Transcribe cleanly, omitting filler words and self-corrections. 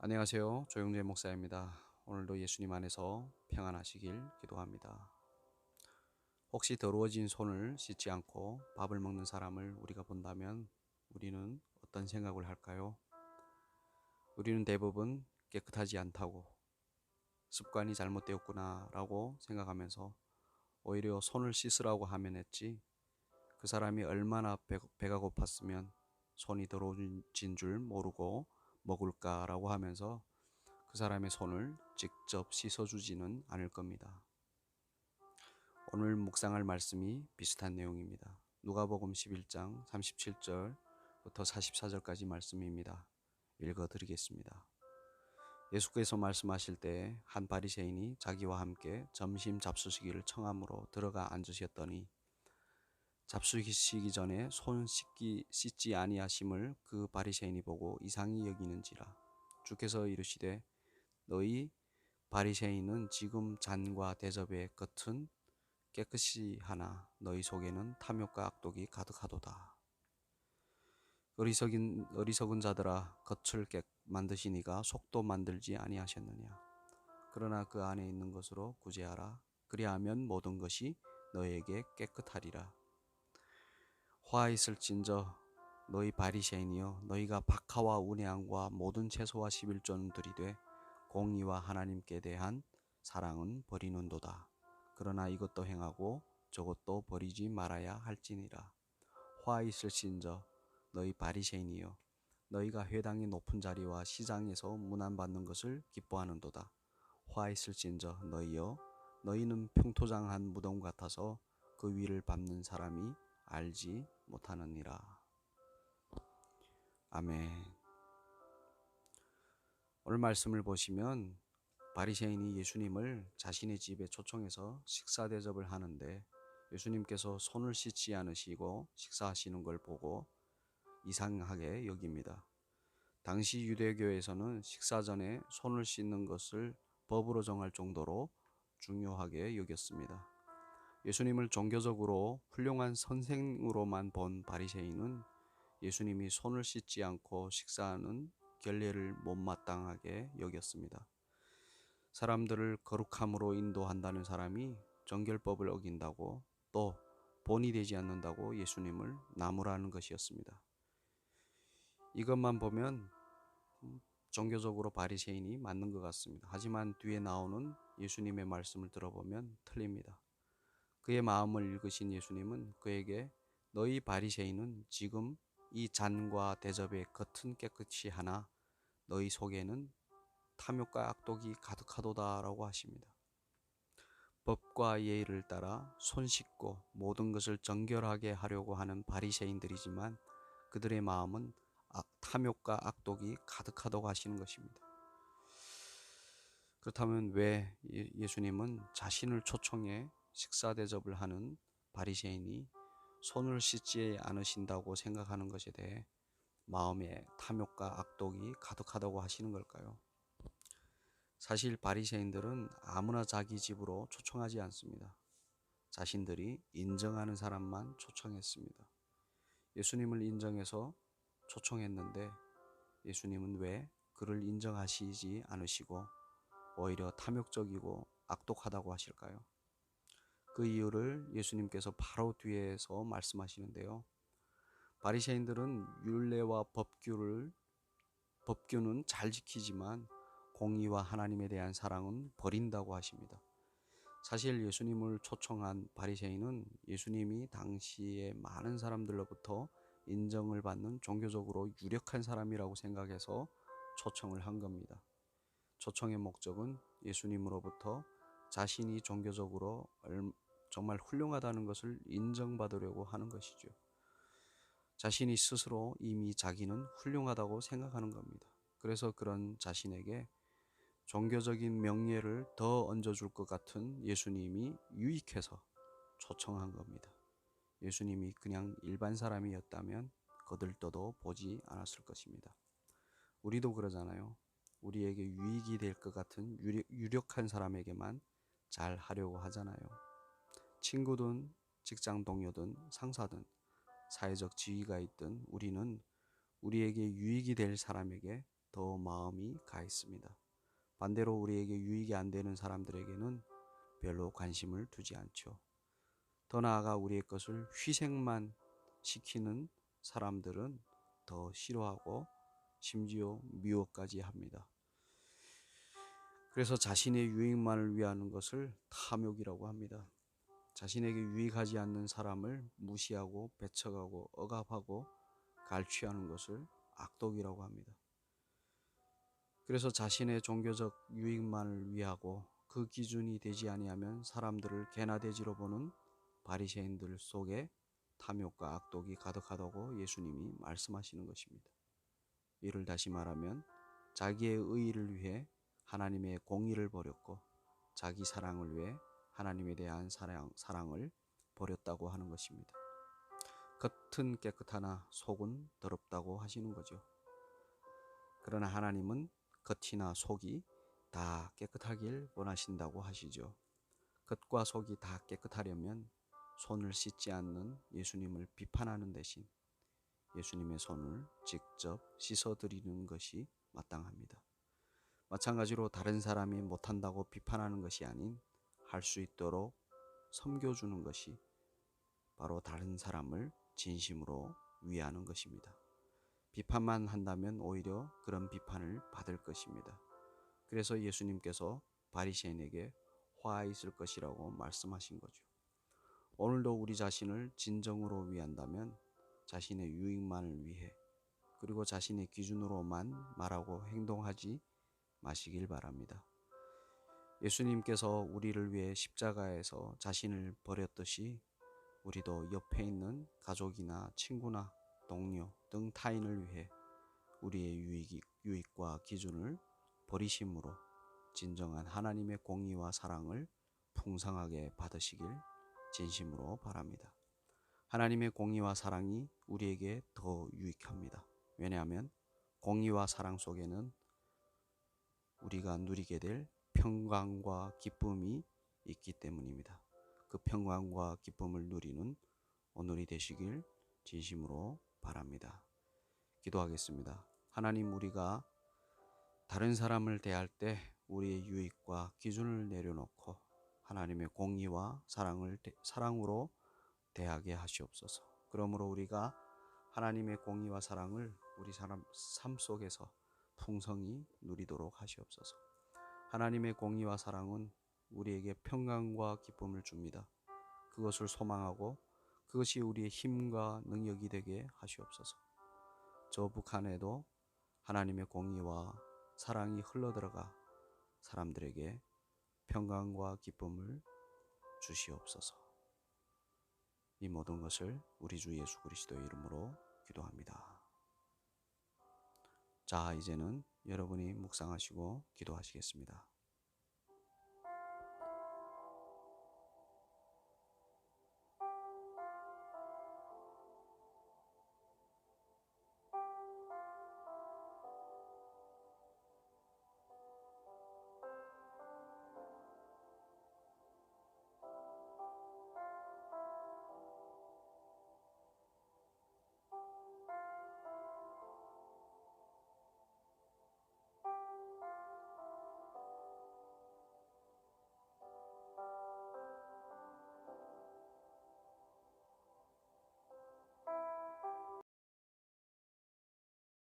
안녕하세요. 조영재 목사입니다. 오늘도 예수님 안에서 평안하시길 기도합니다. 혹시 더러워진 손을 씻지 않고 밥을 먹는 사람을 우리가 본다면 우리는 어떤 생각을 할까요? 우리는 대부분 깨끗하지 않다고, 습관이 잘못되었구나 라고 생각하면서 오히려 손을 씻으라고 하면 했지, 그 사람이 얼마나 배가 고팠으면 손이 더러워진 줄 모르고 먹을까라고 하면서 그 사람의 손을 직접 씻어주지는 않을 겁니다. 오늘 묵상할 말씀이 비슷한 내용입니다. 누가복음 11장 37절부터 44절까지 말씀입니다. 읽어드리겠습니다. 예수께서 말씀하실 때 한 바리새인이 자기와 함께 점심 잡수시기를 청함으로 들어가 앉으셨더니 잡수시기 전에 손 씻지 아니하심을 그 바리새인이 보고 이상히 여기는지라. 주께서 이르시되 너희 바리새인은 지금 잔과 대접의 겉은 깨끗이 하나 너희 속에는 탐욕과 악독이 가득하도다. 어리석은 자들아, 겉을 만드시니가 속도 만들지 아니하셨느냐. 그러나 그 안에 있는 것으로 구제하라. 그리하면 모든 것이 너에게 깨끗하리라. 화 있을진저 너희 바리새인이여, 너희가 박하와 운양과 모든 채소와 11조는 들이되 공의와 하나님께 대한 사랑은 버리는도다. 그러나 이것도 행하고 저것도 버리지 말아야 할지니라. 화 있을진저 너희 바리새인이여, 너희가 회당의 높은 자리와 시장에서 문안받는 것을 기뻐하는도다. 화 있을진저 너희여, 너희는 평토장한 무덤 같아서 그 위를 밟는 사람이 알지 못하느니라. 아멘. 오늘 말씀을 보시면 바리새인이 예수님을 자신의 집에 초청해서 식사 대접을 하는데 예수님께서 손을 씻지 않으시고 식사하시는 걸 보고 이상하게 여깁니다. 당시 유대교에서는 식사 전에 손을 씻는 것을 법으로 정할 정도로 중요하게 여겼습니다. 예수님을 종교적으로 훌륭한 선생으로만 본 바리새인은 예수님이 손을 씻지 않고 식사하는 결례를 못마땅하게 여겼습니다. 사람들을 거룩함으로 인도한다는 사람이 정결법을 어긴다고, 또 본이 되지 않는다고 예수님을 나무라는 것이었습니다. 이것만 보면 종교적으로 바리새인이 맞는 것 같습니다. 하지만 뒤에 나오는 예수님의 말씀을 들어보면 틀립니다. 그의 마음을 읽으신 예수님은 그에게 너희 바리새인은 지금 이 잔과 대접의 겉은 깨끗이 하나 너희 속에는 탐욕과 악독이 가득하도다 라고 하십니다. 법과 예의를 따라 손 씻고 모든 것을 정결하게 하려고 하는 바리새인들이지만 그들의 마음은 탐욕과 악독이 가득하다고 하시는 것입니다. 그렇다면 왜 예수님은 자신을 초청해 식사 대접을 하는 바리새인이 손을 씻지 않으신다고 생각하는 것에 대해 마음에 탐욕과 악독이 가득하다고 하시는 걸까요? 사실 바리새인들은 아무나 자기 집으로 초청하지 않습니다. 자신들이 인정하는 사람만 초청했습니다. 예수님을 인정해서 초청했는데 예수님은 왜 그를 인정하시지 않으시고 오히려 탐욕적이고 악독하다고 하실까요? 그 이유를 예수님께서 바로 뒤에서 말씀하시는데요. 바리새인들은 율례와 법규는 잘 지키지만 공의와 하나님에 대한 사랑은 버린다고 하십니다. 사실 예수님을 초청한 바리새인은 예수님이 당시에 많은 사람들로부터 인정을 받는 종교적으로 유력한 사람이라고 생각해서 초청을 한 겁니다. 초청의 목적은 예수님으로부터 자신이 종교적으로 정말 훌륭하다는 것을 인정받으려고 하는 것이죠. 자신이 스스로 이미 자기는 훌륭하다고 생각하는 겁니다. 그래서 그런 자신에게 종교적인 명예를 더 얹어줄 것 같은 예수님이 유익해서 초청한 겁니다. 예수님이 그냥 일반 사람이었다면 거들떠도 보지 않았을 것입니다. 우리도 그러잖아요. 우리에게 유익이 될 것 같은 유력한 사람에게만 잘 하려고 하잖아요. 친구든 직장 동료든 상사든 사회적 지위가 있든 우리는 우리에게 유익이 될 사람에게 더 마음이 가 있습니다. 반대로 우리에게 유익이 안 되는 사람들에게는 별로 관심을 두지 않죠. 더 나아가 우리의 것을 희생만 시키는 사람들은 더 싫어하고 심지어 미워까지 합니다. 그래서 자신의 유익만을 위하는 것을 탐욕이라고 합니다. 자신에게 유익하지 않는 사람을 무시하고 배척하고 억압하고 갈취하는 것을 악독이라고 합니다. 그래서 자신의 종교적 유익만을 위하고 그 기준이 되지 아니하면 사람들을 개나 돼지로 보는 바리새인들 속에 탐욕과 악독이 가득하다고 예수님이 말씀하시는 것입니다. 이를 다시 말하면 자기의 의의를 위해 하나님의 공의를 버렸고 자기 사랑을 위해 하나님에 대한 사랑을 버렸다고 하는 것입니다. 겉은 깨끗하나 속은 더럽다고 하시는 거죠. 그러나 하나님은 겉이나 속이 다 깨끗하길 원하신다고 하시죠. 겉과 속이 다 깨끗하려면 손을 씻지 않는 예수님을 비판하는 대신 예수님의 손을 직접 씻어드리는 것이 마땅합니다. 마찬가지로 다른 사람이 못한다고 비판하는 것이 아닌 할 수 있도록 섬겨주는 것이 바로 다른 사람을 진심으로 위하는 것입니다. 비판만 한다면 오히려 그런 비판을 받을 것입니다. 그래서 예수님께서 바리새인에게 화 있을 것이라고 말씀하신 거죠. 오늘도 우리 자신을 진정으로 위한다면 자신의 유익만을 위해 그리고 자신의 기준으로만 말하고 행동하지 마시길 바랍니다. 예수님께서 우리를 위해 십자가에서 자신을 버렸듯이 우리도 옆에 있는 가족이나 친구나 동료 등 타인을 위해 우리의 유익과 기준을 버리심으로 진정한 하나님의 공의와 사랑을 풍성하게 받으시길 진심으로 바랍니다. 하나님의 공의와 사랑이 우리에게 더 유익합니다. 왜냐하면 공의와 사랑 속에는 우리가 누리게 될 평강과 기쁨이 있기 때문입니다. 그 평강과 기쁨을 누리는 오늘이 되시길 진심으로 바랍니다. 기도하겠습니다. 하나님, 우리가 다른 사람을 대할 때 우리의 유익과 기준을 내려놓고 하나님의 공의와 사랑으로 대하게 하시옵소서. 그러므로 우리가 하나님의 공의와 사랑을 우리 삶 속에서 풍성히 누리도록 하시옵소서. 하나님의 공의와 사랑은 우리에게 평강과 기쁨을 줍니다. 그것을 소망하고 그것이 우리의 힘과 능력이 되게 하시옵소서. 저 북한에도 하나님의 공의와 사랑이 흘러들어가 사람들에게 평강과 기쁨을 주시옵소서. 이 모든 것을 우리 주 예수 그리스도의 이름으로 기도합니다. 자, 이제는 여러분이 묵상하시고 기도하시겠습니다.